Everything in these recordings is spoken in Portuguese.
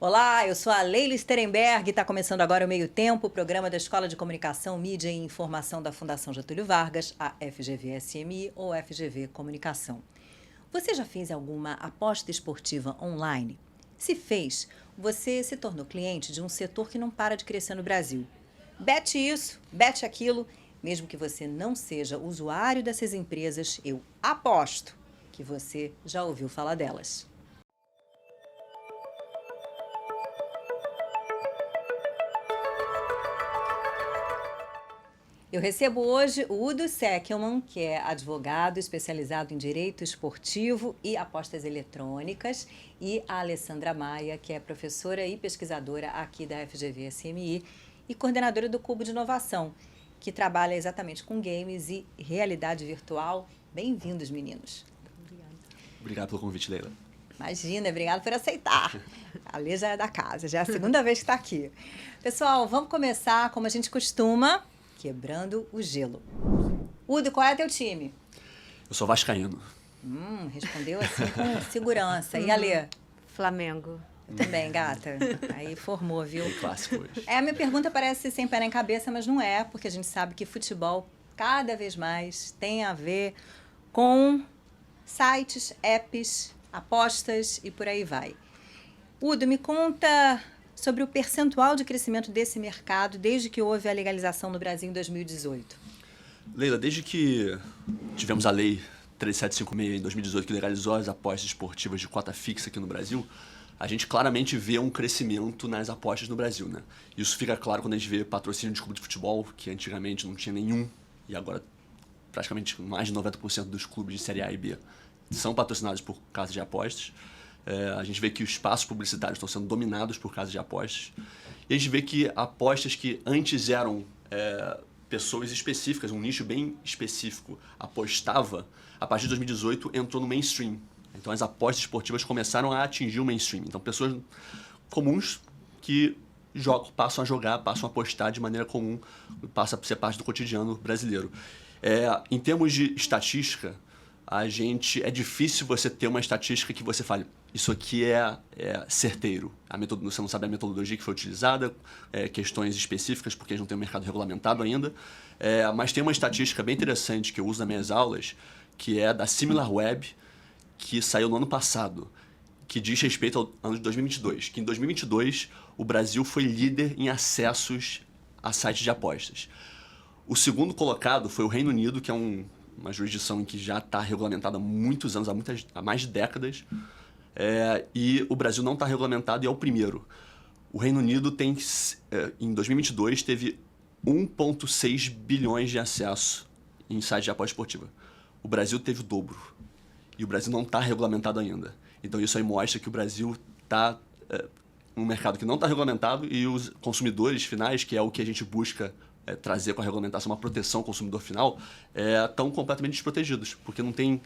Olá, eu sou a Leila Sterenberg e está começando agora o Meio Tempo, o programa da Escola de Comunicação, Mídia e Informação da Fundação Getúlio Vargas, a FGV-SMI ou FGV Comunicação. Você já fez alguma aposta esportiva online? Se fez, você se tornou cliente de um setor que não para de crescer no Brasil. Bete isso, bete aquilo, mesmo que você não seja usuário dessas empresas, eu aposto que você já ouviu falar delas. Eu recebo hoje o Udo Seckelman, que é advogado especializado em direito esportivo e apostas eletrônicas, e a Alessandra Maia, que é professora e pesquisadora aqui da FGV-SMI e coordenadora do Cubo de Inovação, que trabalha exatamente com games e realidade virtual. Bem-vindos, meninos. Obrigado pelo convite, Leila. Imagina, obrigado por aceitar. A Lê já é da casa, já é a segunda vez que está aqui. Pessoal, vamos começar como a gente costuma, quebrando o gelo. Udo, qual é teu time? Eu sou vascaíno. Respondeu assim com segurança. E a Lê? Flamengo. Também, gata. Aí formou, viu? É clássico hoje. A minha pergunta parece sem pé nem cabeça, mas não é, porque a gente sabe que futebol cada vez mais tem a ver com sites, apps, apostas e por aí vai. Udo, me conta sobre o percentual de crescimento desse mercado desde que houve a legalização no Brasil em 2018. Leila, desde que tivemos a Lei 13756 em 2018, que legalizou as apostas esportivas de cota fixa aqui no Brasil, a gente claramente vê um crescimento nas apostas no Brasil, né? Isso fica claro quando a gente vê patrocínio de clube de futebol, que antigamente não tinha nenhum, e agora praticamente mais de 90% dos clubes de Série A e B são patrocinados por casas de apostas. A gente vê que os espaços publicitários estão sendo dominados por casas de apostas. E a gente vê que apostas que antes eram pessoas específicas, um nicho bem específico, apostava, a partir de 2018 entrou no mainstream. Então as apostas esportivas começaram a atingir o mainstream. Então pessoas comuns que passam a jogar, passam a apostar de maneira comum, passa a ser parte do cotidiano brasileiro. Em termos de estatística, é difícil você ter uma estatística que você fale, isso aqui é certeiro. Você não sabe a metodologia que foi utilizada, questões específicas, porque a gente não tem um mercado regulamentado ainda. Mas tem uma estatística bem interessante que eu uso nas minhas aulas, que é da SimilarWeb, que saiu no ano passado, que diz respeito ao ano de 2022. Que em 2022 o Brasil foi líder em acessos a sites de apostas. O segundo colocado foi o Reino Unido, que é uma jurisdição em que já está regulamentada há muitos anos, há mais de décadas, e o Brasil não está regulamentado e é o primeiro. O Reino Unido em 2022 teve 1,6 bilhões de acesso em sites de aposta esportiva. O Brasil teve o dobro. E o Brasil não está regulamentado ainda. Então isso aí mostra que o Brasil está um mercado que não está regulamentado e os consumidores finais, que é o que a gente busca trazer com a regulamentação, uma proteção ao consumidor final, estão completamente desprotegidos, porque não tem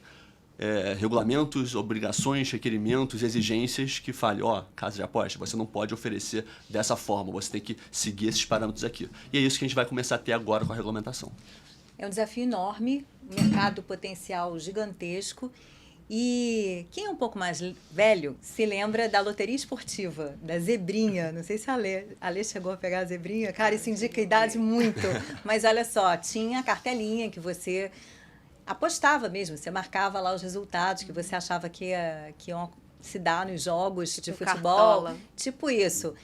regulamentos, obrigações, requerimentos, exigências que falem, casa de aposta, você não pode oferecer dessa forma, você tem que seguir esses parâmetros aqui. E é isso que a gente vai começar a ter agora com a regulamentação. É um desafio enorme, mercado potencial gigantesco. E quem é um pouco mais velho se lembra da loteria esportiva, da zebrinha. Não sei se a Lê chegou a pegar a zebrinha. Cara, isso indica idade muito. Mas olha só, tinha a cartelinha que você apostava mesmo. Você marcava lá os resultados que você achava que iam se dar nos jogos de futebol. Cartola. Tipo isso.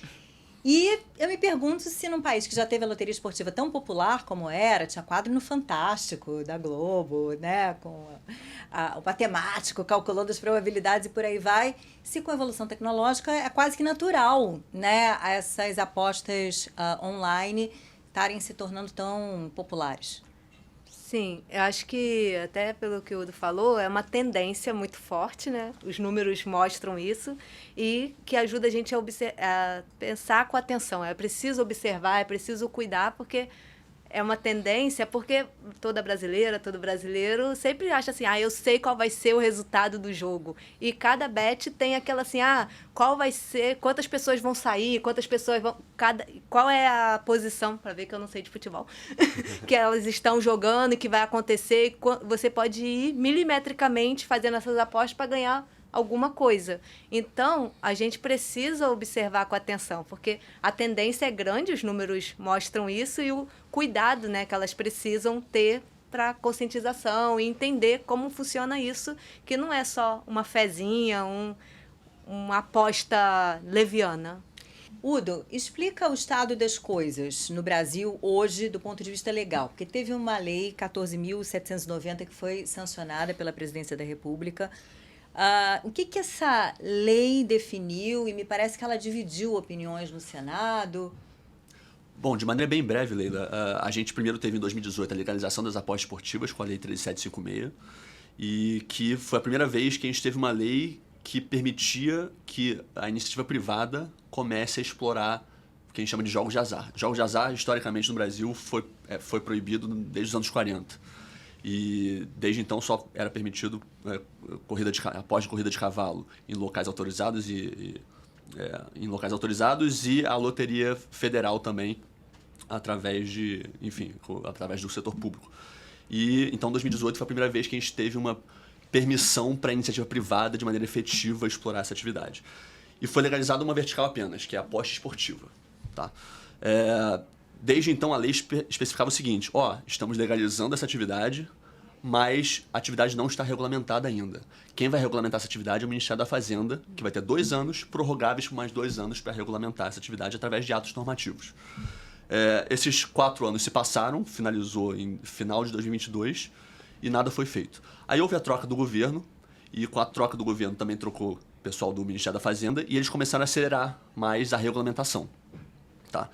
E eu me pergunto se num país que já teve a loteria esportiva tão popular como era, tinha quadro no Fantástico, da Globo, né, com o matemático calculando as probabilidades e por aí vai, se com a evolução tecnológica é quase que natural, né, essas apostas online estarem se tornando tão populares. Sim, eu acho que, até pelo que o Udo falou, é uma tendência muito forte, né? Os números mostram isso e que ajuda a gente a pensar com atenção. É preciso observar, é preciso cuidar, porque é uma tendência, porque toda brasileira, todo brasileiro sempre acha assim, eu sei qual vai ser o resultado do jogo. E cada bet tem aquela assim, qual vai ser, quantas pessoas vão sair, quantas pessoas vão... qual é a posição, para ver que eu não sei de futebol, que elas estão jogando e que vai acontecer. E você pode ir milimetricamente fazendo essas apostas para ganhar alguma coisa. Então, a gente precisa observar com atenção, porque a tendência é grande, os números mostram isso, e o cuidado, né, que elas precisam ter para conscientização e entender como funciona isso, que não é só uma fezinha, uma aposta leviana. Udo, explica o estado das coisas no Brasil hoje do ponto de vista legal, porque teve uma lei 14.790 que foi sancionada pela Presidência da República. O que essa lei definiu? E me parece que ela dividiu opiniões no Senado. Bom, de maneira bem breve, Leila, a gente primeiro teve em 2018 a legalização das apostas esportivas com a Lei 13.756, e que foi a primeira vez que a gente teve uma lei que permitia que a iniciativa privada comece a explorar o que a gente chama de jogos de azar. Jogos de azar, historicamente, no Brasil, foi proibido desde os anos 40. E desde então só era permitido aposta de corrida de cavalo em locais autorizados e a loteria federal também, através do setor público. E então 2018 foi a primeira vez que a gente teve uma permissão para a iniciativa privada de maneira efetiva explorar essa atividade. E foi legalizada uma vertical apenas, que é a aposta esportiva. Tá? Desde então a lei especificava o seguinte: estamos legalizando essa atividade, mas a atividade não está regulamentada ainda. Quem vai regulamentar essa atividade é o Ministério da Fazenda, que vai ter 2 anos, prorrogáveis por mais 2 anos para regulamentar essa atividade através de atos normativos. Esses 4 anos se passaram, finalizou em final de 2022 e nada foi feito. Aí houve a troca do governo, e com a troca do governo também trocou o pessoal do Ministério da Fazenda, e eles começaram a acelerar mais a regulamentação. Tá?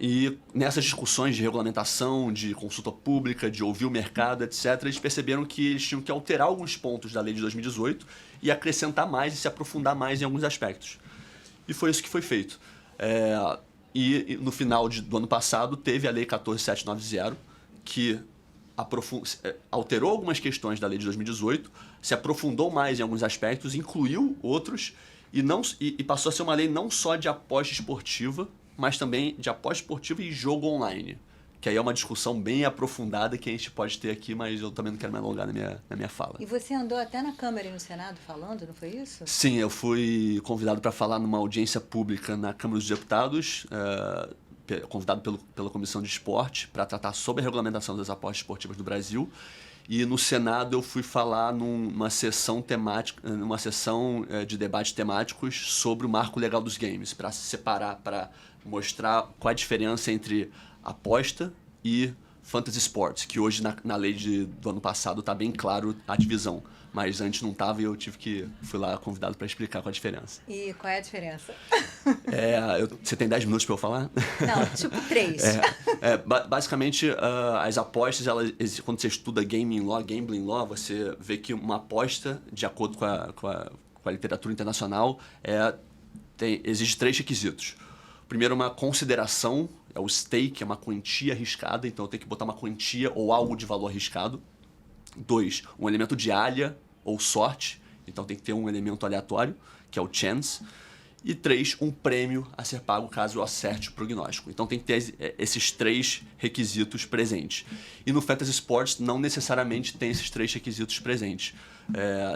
E nessas discussões de regulamentação, de consulta pública, de ouvir o mercado, etc., eles perceberam que eles tinham que alterar alguns pontos da lei de 2018 e acrescentar mais e se aprofundar mais em alguns aspectos. E foi isso que foi feito. E no final do ano passado teve a lei 14.790, que alterou algumas questões da lei de 2018, se aprofundou mais em alguns aspectos, incluiu outros, e passou a ser uma lei não só de aposta esportiva, mas também de aposta esportiva e jogo online, que aí é uma discussão bem aprofundada que a gente pode ter aqui, mas eu também não quero me alongar na minha fala. E você andou até na Câmara e no Senado falando, não foi isso? Sim, eu fui convidado para falar numa audiência pública na Câmara dos Deputados, convidado pela Comissão de Esporte para tratar sobre a regulamentação das apostas esportivas do Brasil. E no Senado eu fui falar numa sessão temática, de debates temáticos sobre o marco legal dos games, para separar, para mostrar qual a diferença entre aposta e fantasy sports, que hoje na lei do ano passado está bem claro a divisão, mas antes não estava, e fui lá convidado para explicar qual a diferença. E qual é a diferença? Você tem 10 minutos para eu falar? Não, tipo 3. Basicamente, as apostas, quando você estuda gambling law, você vê que uma aposta, de acordo com a literatura internacional, exige 3 requisitos. Primeiro, uma consideração, é o stake, é uma quantia arriscada, então eu tenho que botar uma quantia ou algo de valor arriscado. 2, um elemento de alha ou sorte, então tem que ter um elemento aleatório, que é o chance. E 3, um prêmio a ser pago caso eu acerte o prognóstico. Então tem que ter esses 3 requisitos presentes. E no Fantasy Sports não necessariamente tem esses 3 requisitos presentes.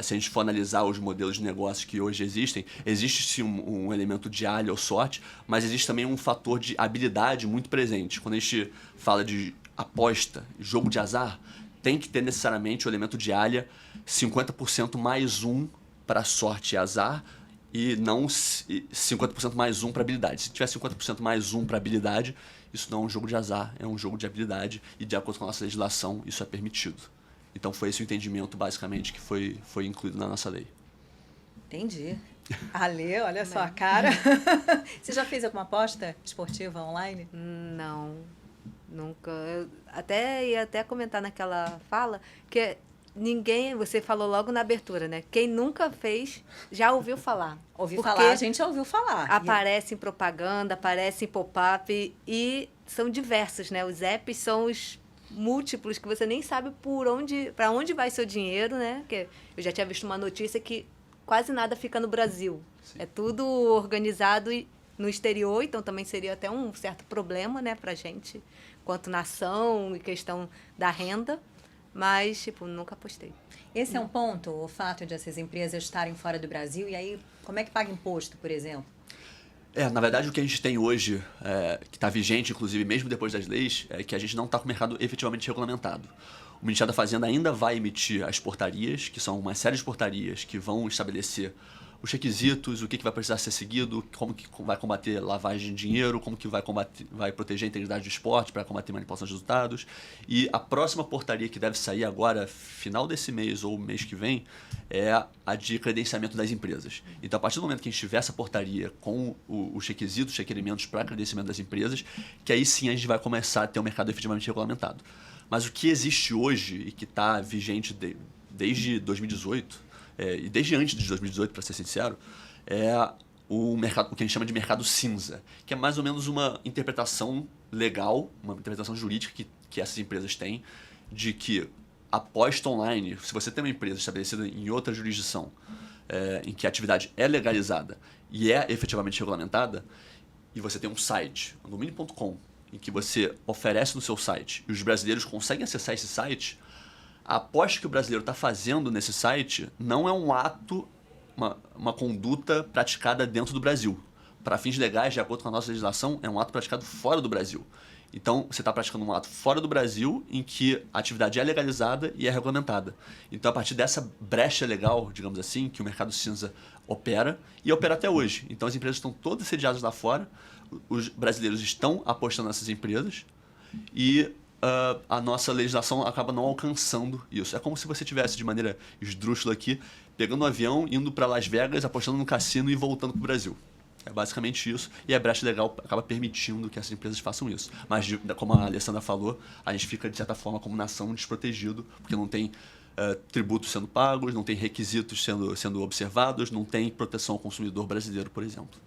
Se a gente for analisar os modelos de negócio que hoje existem, existe sim um elemento de alha ou sorte, mas existe também um fator de habilidade muito presente. Quando a gente fala de aposta, jogo de azar, tem que ter necessariamente o elemento de alha 50% mais 1 para sorte e azar, e não 50% mais 1 para habilidade. Se tiver 50% mais 1 para habilidade, isso não é um jogo de azar, é um jogo de habilidade, e de acordo com a nossa legislação, isso é permitido. Então foi esse o entendimento, basicamente, que foi incluído na nossa lei. Entendi. Ale, olha só a cara. Você já fez alguma aposta esportiva online? Não, nunca. Eu ia comentar naquela fala que você falou logo na abertura, né? Quem nunca fez, já ouviu falar. A gente já ouviu falar. Aparece em propaganda, aparece em pop-up, e são diversos, né? Os apps são os múltiplos que você nem sabe para onde vai seu dinheiro, né? Que eu já tinha visto uma notícia que quase nada fica no Brasil. Sim. É tudo organizado no exterior, então também seria até um certo problema, né, pra gente, quanto nação e questão da renda. mas, tipo, nunca apostei. Esse é um ponto, o fato de essas empresas estarem fora do Brasil, e aí como é que paga imposto, por exemplo? Na verdade, o que a gente tem hoje, que está vigente, inclusive, mesmo depois das leis, é que a gente não está com o mercado efetivamente regulamentado. O Ministério da Fazenda ainda vai emitir as portarias, que são uma série de portarias que vão estabelecer os requisitos, o que vai precisar ser seguido, como que vai combater lavagem de dinheiro, como que vai proteger a integridade do esporte para combater manipulação de resultados. E a próxima portaria que deve sair agora, final desse mês ou mês que vem, é a de credenciamento das empresas. Então, a partir do momento que a gente tiver essa portaria com os requisitos, os requerimentos para credenciamento das empresas, que aí sim a gente vai começar a ter um mercado efetivamente regulamentado. Mas o que existe hoje e que está vigente desde 2018, e desde antes de 2018, para ser sincero, é o que a gente chama de mercado cinza, que é mais ou menos uma interpretação legal, uma interpretação jurídica que essas empresas têm, de que aposta online, se você tem uma empresa estabelecida em outra jurisdição, em que a atividade é legalizada e é efetivamente regulamentada, e você tem um site, domínio.com, em que você oferece no seu site e os brasileiros conseguem acessar esse site, a aposta que o brasileiro está fazendo nesse site não é um ato, uma conduta praticada dentro do Brasil. Para fins legais, de acordo com a nossa legislação, é um ato praticado fora do Brasil. Então, você está praticando um ato fora do Brasil em que a atividade é legalizada e é regulamentada. Então, a partir dessa brecha legal, digamos assim, que o mercado cinza opera, e opera até hoje. Então, as empresas estão todas sediadas lá fora, os brasileiros estão apostando nessas empresas e a nossa legislação acaba não alcançando isso. É como se você tivesse, de maneira esdrúxula aqui, pegando um avião, indo para Las Vegas, apostando no cassino e voltando para o Brasil. É basicamente isso. E a brecha legal acaba permitindo que essas empresas façam isso. Mas, como a Alessandra falou, a gente fica, de certa forma, como nação desprotegido, porque não tem tributos sendo pagos, não tem requisitos sendo observados, não tem proteção ao consumidor brasileiro, por exemplo.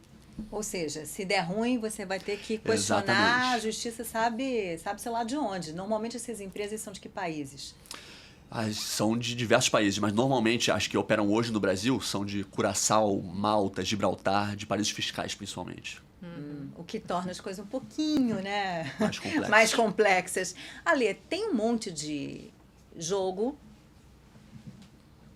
Ou seja, se der ruim, você vai ter que questionar. Exatamente. A justiça sabe sei lá de onde. Normalmente essas empresas são de que países? São de diversos países, mas normalmente as que operam hoje no Brasil são de Curaçao, Malta, Gibraltar, de paraísos fiscais principalmente. O que torna as coisas um pouquinho, né? Mais complexas. Mais complexas. Alê, tem um monte de jogo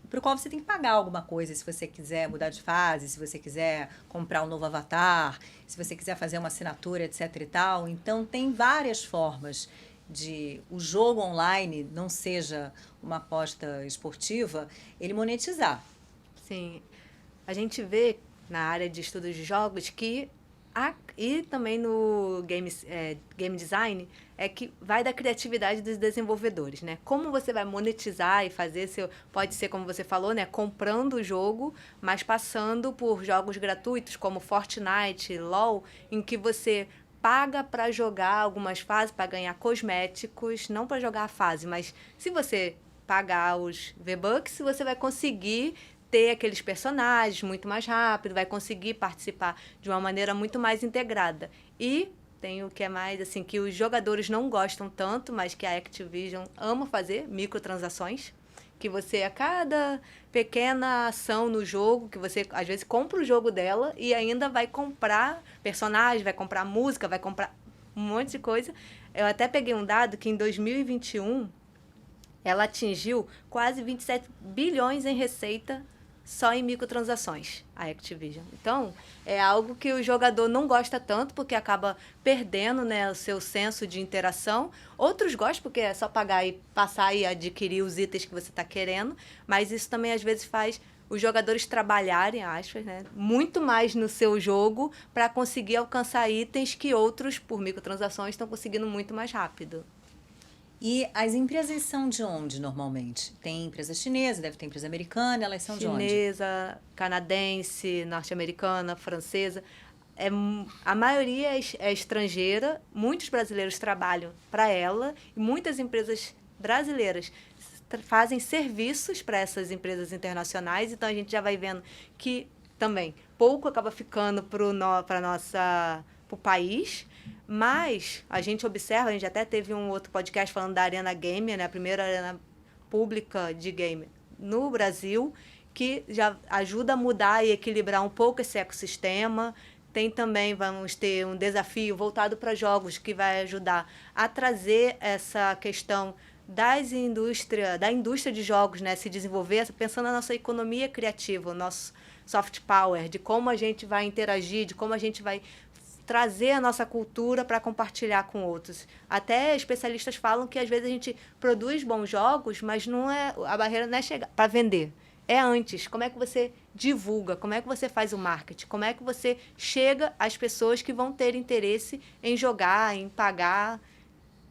para o qual você tem que pagar alguma coisa, se você quiser mudar de fase, se você quiser comprar um novo avatar, se você quiser fazer uma assinatura, etc e tal. Então, tem várias formas de o jogo online não seja uma aposta esportiva, ele monetizar. Sim. A gente vê na área de estudos de jogos que e também no game design, é que vai da criatividade dos desenvolvedores, né? Como você vai monetizar e fazer pode ser, como você falou, né? Comprando o jogo, mas passando por jogos gratuitos como Fortnite, LoL, em que você paga para jogar algumas fases, para ganhar cosméticos, não para jogar a fase, mas se você pagar os V-Bucks, você vai conseguir ter aqueles personagens muito mais rápido, vai conseguir participar de uma maneira muito mais integrada. E tem o que é mais, assim, que os jogadores não gostam tanto, mas que a Activision ama fazer, microtransações, que você, a cada pequena ação no jogo, que você, às vezes, compra o jogo dela e ainda vai comprar personagem, vai comprar música, vai comprar um monte de coisa. Eu até peguei um dado que em 2021, ela atingiu quase 27 bilhões em receita só em microtransações, a Activision. Então, é algo que o jogador não gosta tanto, porque acaba perdendo, né, o seu senso de interação. Outros gostam, porque é só pagar e passar e adquirir os itens que você está querendo, mas isso também, às vezes, faz os jogadores trabalharem, aspas, né, muito mais no seu jogo para conseguir alcançar itens que outros, por microtransações, estão conseguindo muito mais rápido. E as empresas são de onde, normalmente? Tem empresa chinesa, deve ter empresa americana, elas são de onde? Chinesa, canadense, norte-americana, francesa. A maioria é estrangeira, muitos brasileiros trabalham para ela e muitas empresas brasileiras fazem serviços para essas empresas internacionais, então a gente já vai vendo que também pouco acaba ficando para o país, mas a gente observa, a gente até teve um outro podcast falando da Arena Gamer, né, a primeira arena pública de game no Brasil, que já ajuda a mudar e equilibrar um pouco esse ecossistema. Tem também, vamos ter um desafio voltado para jogos que vai ajudar a trazer essa questão da indústria de jogos, né, se desenvolver, pensando na nossa economia criativa, o nosso soft power, de como a gente vai interagir, de como a gente vai trazer a nossa cultura para compartilhar com outros. Até especialistas falam que às vezes a gente produz bons jogos, mas a barreira não é chegar para vender. É antes. Como é que você divulga? Como é que você faz o marketing? Como é que você chega às pessoas que vão ter interesse em jogar, em pagar,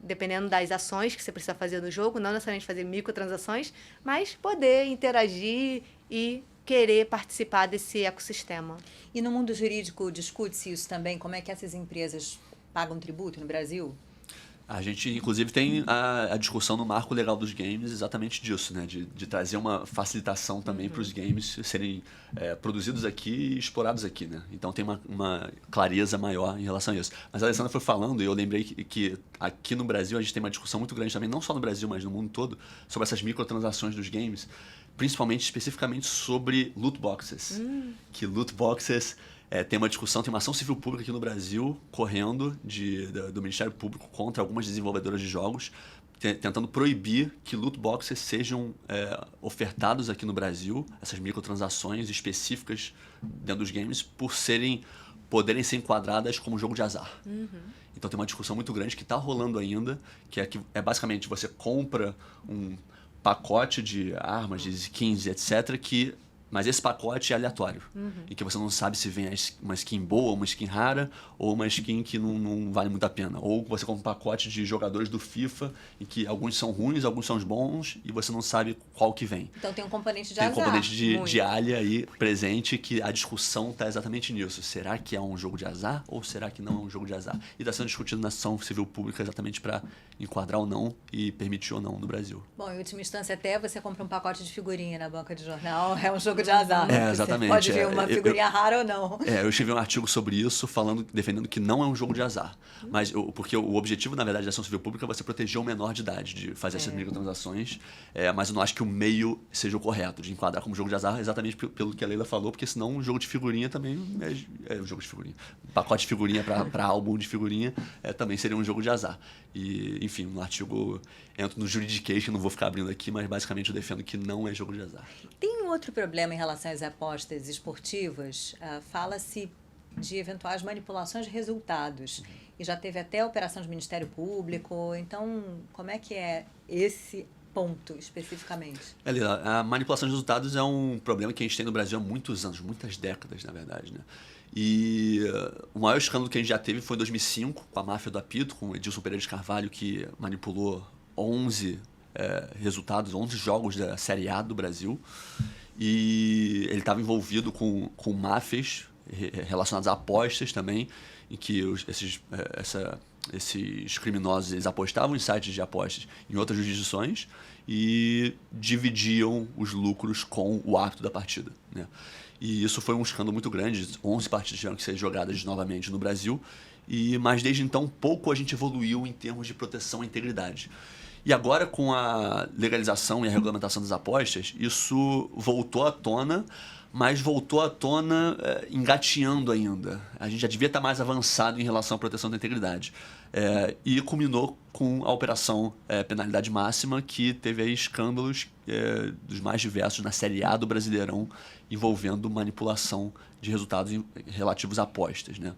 dependendo das ações que você precisa fazer no jogo, não necessariamente fazer microtransações, mas poder interagir e querer participar desse ecossistema. E no mundo jurídico discute-se isso também? Como é que essas empresas pagam tributo no Brasil? A gente, inclusive, tem a discussão no marco legal dos games exatamente disso, né? De trazer uma facilitação também para os games serem produzidos aqui e explorados aqui, né? Então tem uma clareza maior em relação a isso. Mas a Alessandra foi falando e eu lembrei que aqui no Brasil a gente tem uma discussão muito grande também, não só no Brasil, mas no mundo todo, sobre essas microtransações dos games, principalmente, especificamente sobre loot boxes. Que loot boxes... tem uma discussão, tem uma ação civil pública aqui no Brasil correndo do Ministério Público contra algumas desenvolvedoras de jogos, tentando proibir que loot boxes sejam ofertados aqui no Brasil, essas microtransações específicas dentro dos games, por poderem ser enquadradas como jogo de azar. Então tem uma discussão muito grande que está rolando ainda, que é basicamente você compra um pacote de armas, de skins, etc., mas esse pacote é aleatório. E que você não sabe se vem uma skin boa, uma skin rara, ou uma skin que não vale muito a pena. Ou você compra um pacote de jogadores do FIFA, em que alguns são ruins, alguns são bons, e você não sabe qual que vem. Então tem um componente de azar. Tem um componente de alha aí presente, que a discussão está exatamente nisso. Será que é um jogo de azar, ou será que não é um jogo de azar? E está sendo discutido na ação civil pública exatamente para enquadrar ou não e permitir ou não no Brasil. Bom, em última instância, até você compra um pacote de figurinha na banca de jornal, é um jogo de azar. Exatamente. Você pode ver uma figurinha rara ou não. Eu escrevi um artigo sobre isso, defendendo que não é um jogo de azar. Porque o objetivo, na verdade, da ação civil pública é você proteger o menor de idade de fazer essas microtransações. Mas eu não acho que o meio seja o correto, de enquadrar como jogo de azar, exatamente pelo que a Leila falou, porque senão um jogo de figurinha também é um jogo de figurinha. Um pacote de figurinha para álbum de figurinha também seria um jogo de azar. E, enfim, no artigo entro no juridication, não vou ficar abrindo aqui, mas basicamente eu defendo que não é jogo de azar. Tem um outro problema em relação às apostas esportivas. Fala-se de eventuais manipulações de resultados. E já teve até operação de Ministério Público. Então, como é que é esse ponto especificamente? A manipulação de resultados é um problema que a gente tem no Brasil há muitos anos, muitas décadas, na verdade, né? E o maior escândalo que a gente já teve foi em 2005, com a máfia do apito, com o Edilson Pereira de Carvalho, que manipulou 11 resultados, 11 jogos da Série A do Brasil. E ele estava envolvido com máfias relacionadas a apostas também, em que esses criminosos eles apostavam em sites de apostas em outras jurisdições e dividiam os lucros com o árbitro da partida, né? E isso foi um escândalo muito grande. 11 partidas tiveram que ser jogadas novamente no Brasil, mas desde então pouco a gente evoluiu em termos de proteção à integridade. E agora, com a legalização e a regulamentação das apostas, isso voltou à tona, mas voltou à tona engateando ainda. A gente já devia estar mais avançado em relação à proteção da integridade. E culminou com a operação Penalidade Máxima, que teve aí escândalos dos mais diversos na Série A do Brasileirão, envolvendo manipulação de resultados relativos a apostas, né?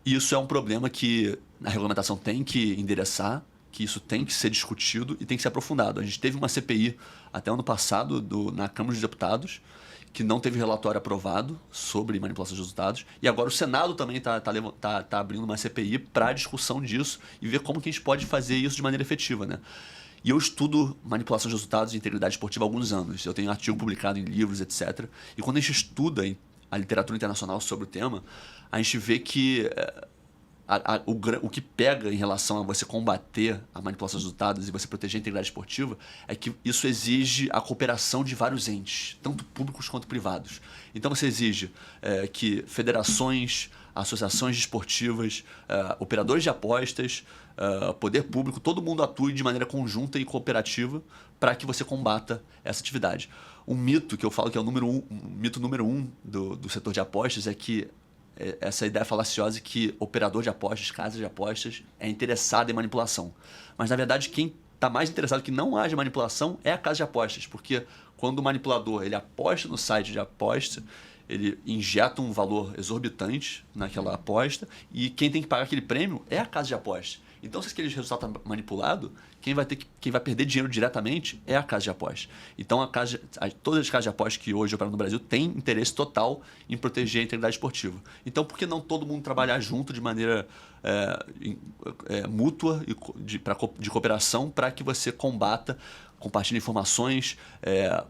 Isso é um problema que a regulamentação tem que endereçar, que isso tem que ser discutido e tem que ser aprofundado. A gente teve uma CPI até ano passado na Câmara dos Deputados, que não teve relatório aprovado sobre manipulação de resultados, e agora o Senado também está abrindo uma CPI para a discussão disso e ver como que a gente pode fazer isso de maneira efetiva, né? E eu estudo manipulação de resultados e integridade esportiva há alguns anos. Eu tenho artigo publicado em livros, etc. E quando a gente estuda a literatura internacional sobre o tema, a gente vê que o que pega em relação a você combater a manipulação de resultados e você proteger a integridade esportiva é que isso exige a cooperação de vários entes, tanto públicos quanto privados. Então você exige que federações, associações desportivas, operadores de apostas, poder público, todo mundo atue de maneira conjunta e cooperativa para que você combata essa atividade. Um mito que eu falo que é o mito número um do setor de apostas é que essa ideia falaciosa que operador de apostas, casa de apostas, é interessado em manipulação. Mas, na verdade, quem está mais interessado que não haja manipulação é a casa de apostas, porque quando o manipulador ele aposta no site de aposta, ele injeta um valor exorbitante naquela aposta e quem tem que pagar aquele prêmio é a casa de apostas. Então, se aquele resultado está manipulado, quem vai perder dinheiro diretamente é a casa de apostas. Então, todas as casas de apostas que hoje operam no Brasil têm interesse total em proteger a integridade esportiva. Então, por que não todo mundo trabalhar junto de maneira mútua e de cooperação para que você compartilhe informações,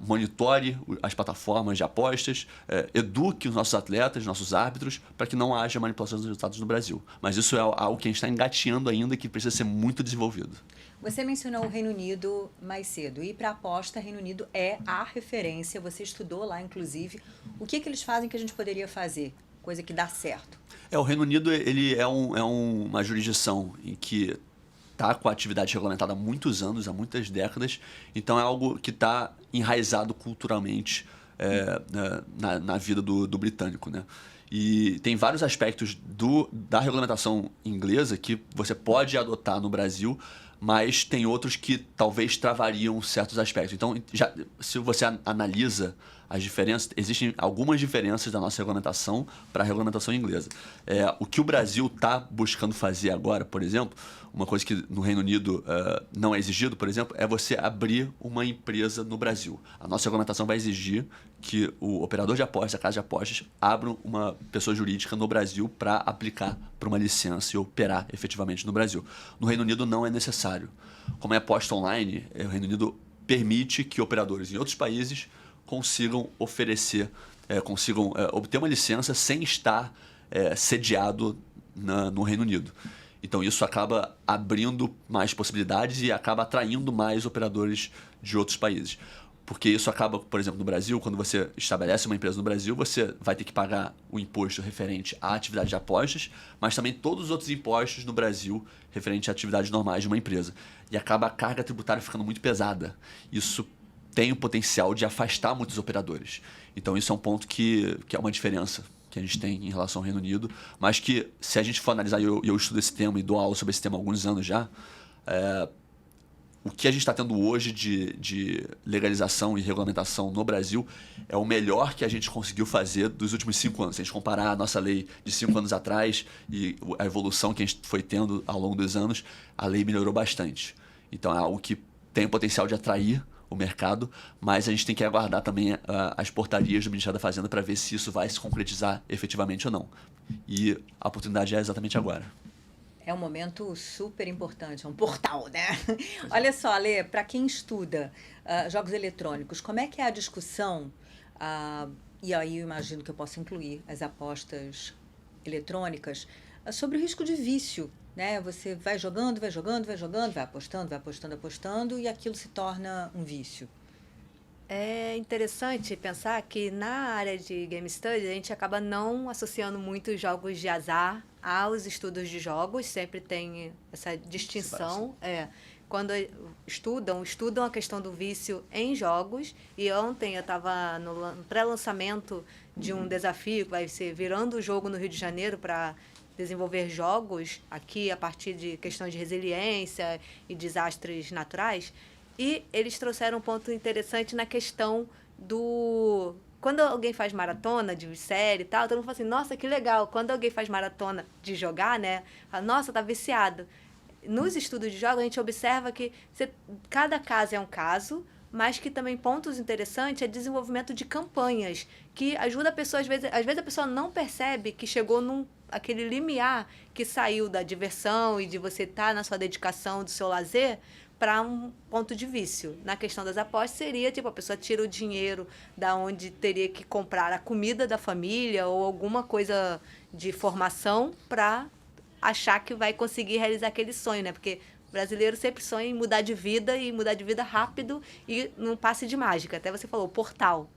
monitore as plataformas de apostas, eduque os nossos atletas, nossos árbitros, para que não haja manipulação dos resultados no Brasil. Mas isso é algo que a gente está engateando ainda e que precisa ser muito desenvolvido. Você mencionou o Reino Unido mais cedo. E para a aposta, Reino Unido é a referência. Você estudou lá, inclusive. O que eles fazem que a gente poderia fazer? Coisa que dá certo. O Reino Unido ele é uma jurisdição em que está com a atividade regulamentada há muitos anos, há muitas décadas. Então, é algo que está enraizado culturalmente na vida do britânico, né? E tem vários aspectos da regulamentação inglesa que você pode adotar no Brasil, mas tem outros que talvez travariam certos aspectos. Então, se você analisa as diferenças, existem algumas diferenças da nossa regulamentação para a regulamentação inglesa. O que o Brasil está buscando fazer agora, por exemplo, uma coisa que no Reino Unido não é exigido, por exemplo, é você abrir uma empresa no Brasil. A nossa regulamentação vai exigir que o operador de apostas, a casa de apostas, abra uma pessoa jurídica no Brasil para aplicar para uma licença e operar efetivamente no Brasil. No Reino Unido não é necessário. Como é aposta online, o Reino Unido permite que operadores em outros países consigam obter uma licença sem estar sediado no Reino Unido. Então, isso acaba abrindo mais possibilidades e acaba atraindo mais operadores de outros países. Porque isso acaba, por exemplo, no Brasil, quando você estabelece uma empresa no Brasil, você vai ter que pagar o imposto referente à atividade de apostas, mas também todos os outros impostos no Brasil referente a atividades normais de uma empresa. E acaba a carga tributária ficando muito pesada. Isso tem o potencial de afastar muitos operadores. Então, isso é um ponto que é uma diferença que a gente tem em relação ao Reino Unido, mas que, se a gente for analisar, eu estudo esse tema e dou aula sobre esse tema há alguns anos já, o que a gente está tendo hoje de legalização e regulamentação no Brasil é o melhor que a gente conseguiu fazer dos últimos 5 anos. Se a gente comparar a nossa lei de 5 anos atrás e a evolução que a gente foi tendo ao longo dos anos, a lei melhorou bastante. Então, é algo que tem o potencial de atrair o mercado, mas a gente tem que aguardar também as portarias do Ministério da Fazenda para ver se isso vai se concretizar efetivamente ou não. E a oportunidade é exatamente agora. É um momento super importante, é um portal, né? Olha só, Alê, para quem estuda jogos eletrônicos, como é que é a discussão, e aí eu imagino que eu posso incluir as apostas eletrônicas, sobre o risco de vício, né? Você vai jogando, vai apostando, e aquilo se torna um vício. É interessante pensar que na área de Game Studies a gente acaba não associando muito os jogos de azar aos estudos de jogos, sempre tem essa distinção. Quando estudam a questão do vício em jogos. E ontem eu estava no pré-lançamento de um desafio que vai ser Virando o Jogo no Rio de Janeiro para desenvolver jogos aqui a partir de questões de resiliência e desastres naturais. E eles trouxeram um ponto interessante na questão do... Quando alguém faz maratona de série e tal, todo mundo fala assim, nossa, que legal. Quando alguém faz maratona de jogar, né? Fala, nossa, tá viciado. Nos estudos de jogos, a gente observa que cada caso é um caso, mas que também pontos interessantes é desenvolvimento de campanhas, que ajuda a pessoa, às vezes a pessoa não percebe que chegou aquele limiar que saiu da diversão e de você estar na sua dedicação, do seu lazer, para um ponto de vício. Na questão das apostas seria, tipo, a pessoa tira o dinheiro da onde teria que comprar a comida da família ou alguma coisa de formação para achar que vai conseguir realizar aquele sonho, né? Porque o brasileiro sempre sonha em mudar de vida e mudar de vida rápido e num passe de mágica. Até você falou, o portal.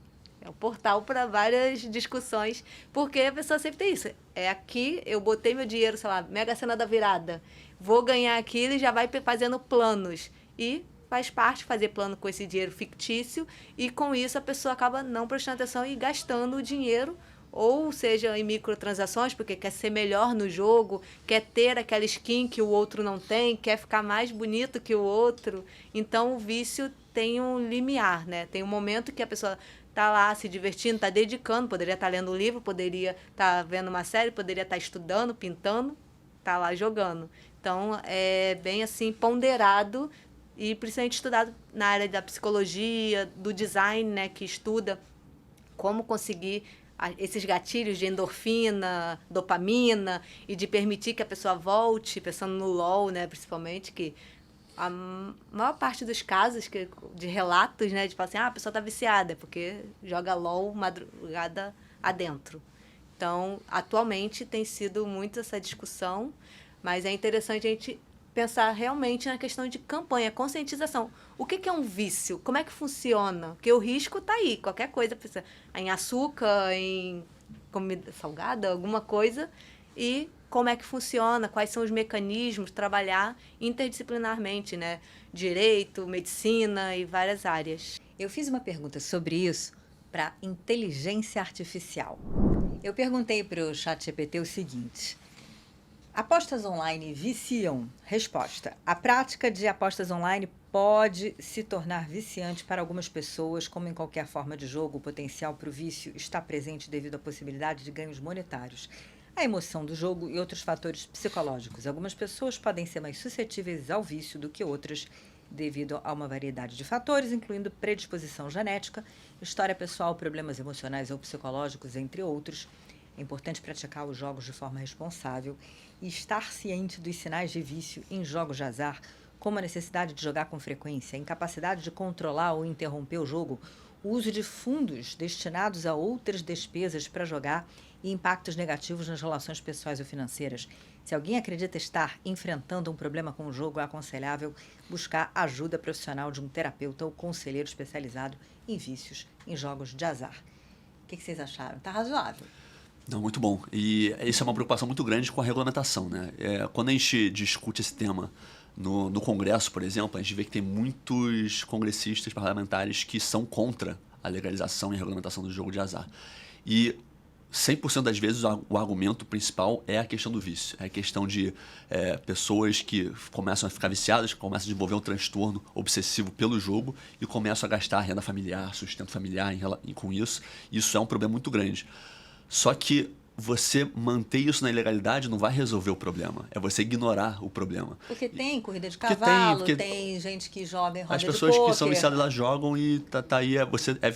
É um portal para várias discussões, porque a pessoa sempre tem isso. É aqui, eu botei meu dinheiro, sei lá, Mega Sena da virada, vou ganhar aquilo e já vai fazendo planos. E faz parte fazer plano com esse dinheiro fictício e com isso a pessoa acaba não prestando atenção e gastando o dinheiro ou seja em microtransações, porque quer ser melhor no jogo, quer ter aquela skin que o outro não tem, quer ficar mais bonito que o outro. Então, o vício tem um limiar, né? Tem um momento que a pessoa está lá se divertindo, está dedicando, poderia estar lendo um livro, poderia estar vendo uma série, poderia estar estudando, pintando, está lá jogando. Então, é bem assim ponderado e principalmente estudado na área da psicologia, do design, né, que estuda como conseguir esses gatilhos de endorfina, dopamina, e de permitir que a pessoa volte, pensando no LOL, né, principalmente, que a maior parte dos casos de relatos, né, de falar assim, a pessoa está viciada, porque joga LOL madrugada adentro. Então, atualmente tem sido muito essa discussão, mas é interessante a gente pensar realmente na questão de campanha, conscientização. O que é um vício? Como é que funciona? Porque o risco está aí, qualquer coisa, em açúcar, em comida salgada, alguma coisa, e como é que funciona, quais são os mecanismos, trabalhar interdisciplinarmente, né? Direito, medicina e várias áreas. Eu fiz uma pergunta sobre isso para inteligência artificial. Eu perguntei para o ChatGPT o seguinte: apostas online viciam? Resposta: a prática de apostas online pode se tornar viciante para algumas pessoas, como em qualquer forma de jogo, o potencial para o vício está presente devido à possibilidade de ganhos monetários, a emoção do jogo e outros fatores psicológicos. Algumas pessoas podem ser mais suscetíveis ao vício do que outras, devido a uma variedade de fatores, incluindo predisposição genética, história pessoal, problemas emocionais ou psicológicos, entre outros. É importante praticar os jogos de forma responsável e estar ciente dos sinais de vício em jogos de azar, como a necessidade de jogar com frequência, a incapacidade de controlar ou interromper o jogo, o uso de fundos destinados a outras despesas para jogar e impactos negativos nas relações pessoais ou financeiras. Se alguém acredita estar enfrentando um problema com o jogo, é aconselhável buscar ajuda profissional de um terapeuta ou conselheiro especializado em vícios em jogos de azar. O que vocês acharam? Tá razoável? Não, muito bom. E isso é uma preocupação muito grande com a regulamentação, né? Quando a gente discute esse tema no Congresso, por exemplo, a gente vê que tem muitos congressistas parlamentares que são contra a legalização e a regulamentação do jogo de azar. E 100% das vezes o argumento principal é a questão do vício. É a questão de pessoas que começam a ficar viciadas, que começam a desenvolver um transtorno obsessivo pelo jogo e começam a gastar renda familiar, sustento familiar com isso. Isso é um problema muito grande. Só que você manter isso na ilegalidade não vai resolver o problema. É você ignorar o problema. Porque tem corrida de cavalo, tem gente que joga em roda de pôquer. As pessoas que são viciadas lá jogam e tá aí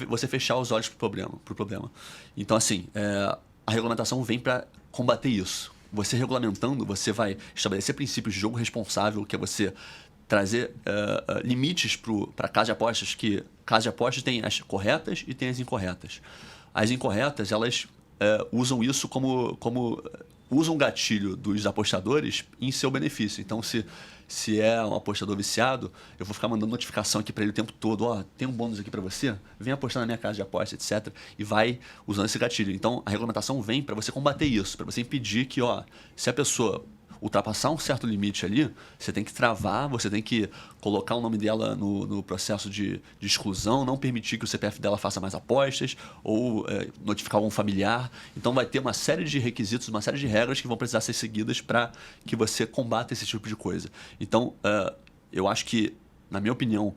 você fechar os olhos pro problema. Então, assim, a regulamentação vem para combater isso. Você regulamentando, você vai estabelecer princípios de jogo responsável, que é você trazer limites para casas de apostas, que casas de apostas tem as corretas e tem as incorretas. As incorretas, elas usam isso usam um gatilho dos apostadores em seu benefício. Então, se é um apostador viciado, eu vou ficar mandando notificação aqui para ele o tempo todo, tem um bônus aqui para você, vem apostar na minha casa de aposta, etc. E vai usando esse gatilho. Então, a regulamentação vem para você combater isso, para você impedir que, se a pessoa ultrapassar um certo limite ali, você tem que travar, você tem que colocar o nome dela no processo de exclusão, não permitir que o CPF dela faça mais apostas ou notificar algum familiar. Então vai ter uma série de requisitos, uma série de regras que vão precisar ser seguidas para que você combata esse tipo de coisa. Então, eu acho que, na minha opinião,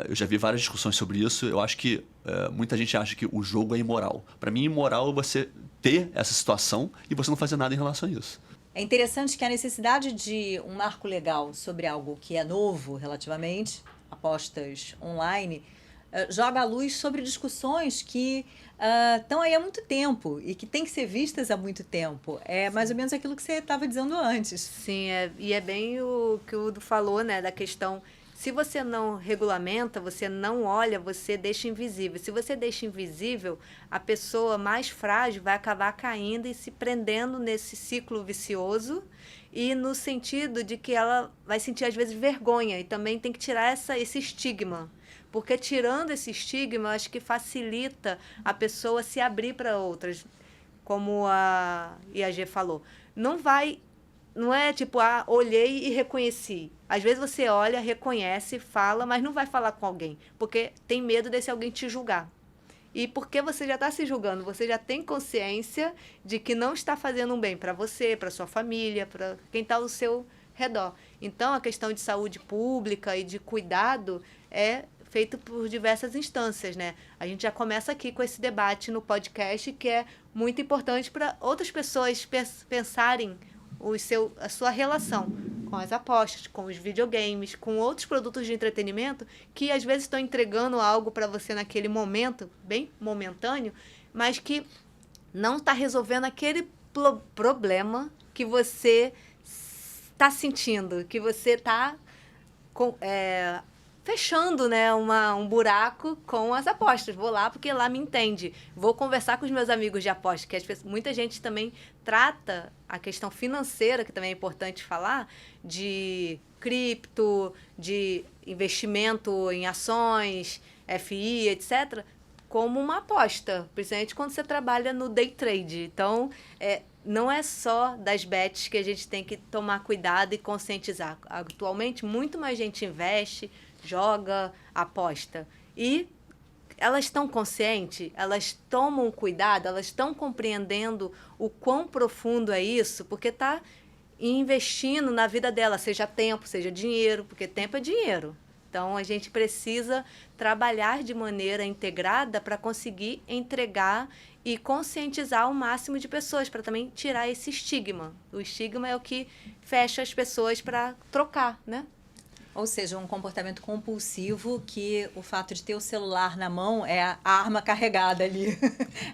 eu já vi várias discussões sobre isso, eu acho que muita gente acha que o jogo é imoral. Para mim, imoral é você ter essa situação e você não fazer nada em relação a isso. É interessante que a necessidade de um marco legal sobre algo que é novo relativamente, apostas online, joga a luz sobre discussões que estão aí há muito tempo e que têm que ser vistas há muito tempo. É mais ou menos aquilo que você estava dizendo antes. Sim, e é bem o que o Udo falou, né, da questão. Se você não regulamenta, você não olha, você deixa invisível. Se você deixa invisível, a pessoa mais frágil vai acabar caindo e se prendendo nesse ciclo vicioso e no sentido de que ela vai sentir, às vezes, vergonha. E também tem que tirar esse estigma. Porque tirando esse estigma, acho que facilita a pessoa se abrir para outras. Como a IAG falou. Não é tipo, olhei e reconheci. Às vezes você olha, reconhece, fala, mas não vai falar com alguém, porque tem medo desse alguém te julgar. E porque você já está se julgando, você já tem consciência de que não está fazendo um bem para você, para sua família, para quem está ao seu redor. Então, a questão de saúde pública e de cuidado é feito por diversas instâncias, né? A gente já começa aqui com esse debate no podcast, que é muito importante para outras pessoas pensarem a sua relação com as apostas, com os videogames, com outros produtos de entretenimento que às vezes estão entregando algo para você naquele momento, bem momentâneo, mas que não está resolvendo aquele problema que você está sentindo, que você está fechando, né, um buraco com as apostas. Vou lá porque lá me entende. Vou conversar com os meus amigos de apostas, que muita gente também trata a questão financeira, que também é importante falar, de cripto, de investimento em ações, FI, etc., como uma aposta, principalmente quando você trabalha no day trade. Então, não é só das bets que a gente tem que tomar cuidado e conscientizar. Atualmente, muito mais gente investe, joga, aposta. E elas estão conscientes, elas tomam cuidado, elas estão compreendendo o quão profundo é isso, porque está investindo na vida dela, seja tempo, seja dinheiro, porque tempo é dinheiro. Então, a gente precisa trabalhar de maneira integrada para conseguir entregar e conscientizar o máximo de pessoas, para também tirar esse estigma. O estigma é o que fecha as pessoas para trocar, né? Ou seja, um comportamento compulsivo que o fato de ter o celular na mão é a arma carregada ali.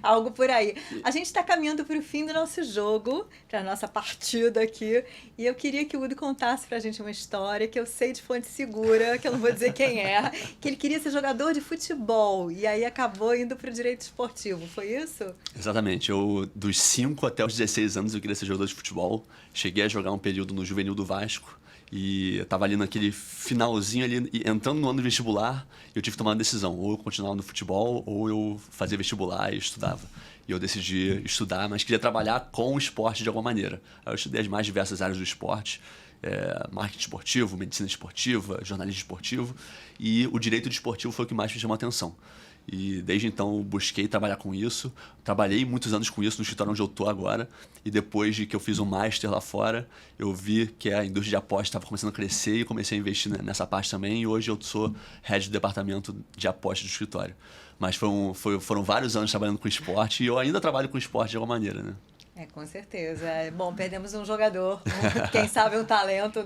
Algo por aí. A gente está caminhando para o fim do nosso jogo, para a nossa partida aqui. E eu queria que o Udo contasse para a gente uma história que eu sei de fonte segura, que eu não vou dizer quem é, que ele queria ser jogador de futebol e aí acabou indo para o direito esportivo. Foi isso? Exatamente. Eu, dos 5 até os 16 anos, eu queria ser jogador de futebol. Cheguei a jogar um período no Juvenil do Vasco. E eu tava ali naquele finalzinho ali, entrando no ano de vestibular, e eu tive que tomar uma decisão, ou eu continuava no futebol, ou eu fazia vestibular e estudava. E eu decidi estudar, mas queria trabalhar com o esporte de alguma maneira. Aí eu estudei as mais diversas áreas do esporte, marketing esportivo, medicina esportiva, jornalismo esportivo, e o direito desportivo foi o que mais me chamou a atenção. E desde então eu busquei trabalhar com isso. Trabalhei muitos anos com isso no escritório onde eu estou agora. E depois de que eu fiz um master lá fora, eu vi que a indústria de apostas estava começando a crescer e comecei a investir nessa parte também. E hoje eu sou head do departamento de apostas do escritório. Mas foram vários anos trabalhando com esporte e eu ainda trabalho com esporte de alguma maneira, né? Com certeza. Bom, perdemos um jogador, quem sabe um talento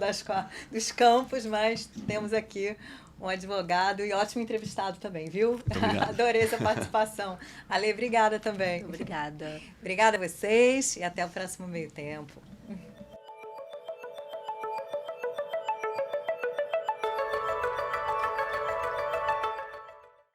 dos campos, mas temos aqui um advogado e ótimo entrevistado também, viu? Adorei essa participação. Ale, obrigada também. Obrigada. Obrigada a vocês e até o próximo Meio Tempo.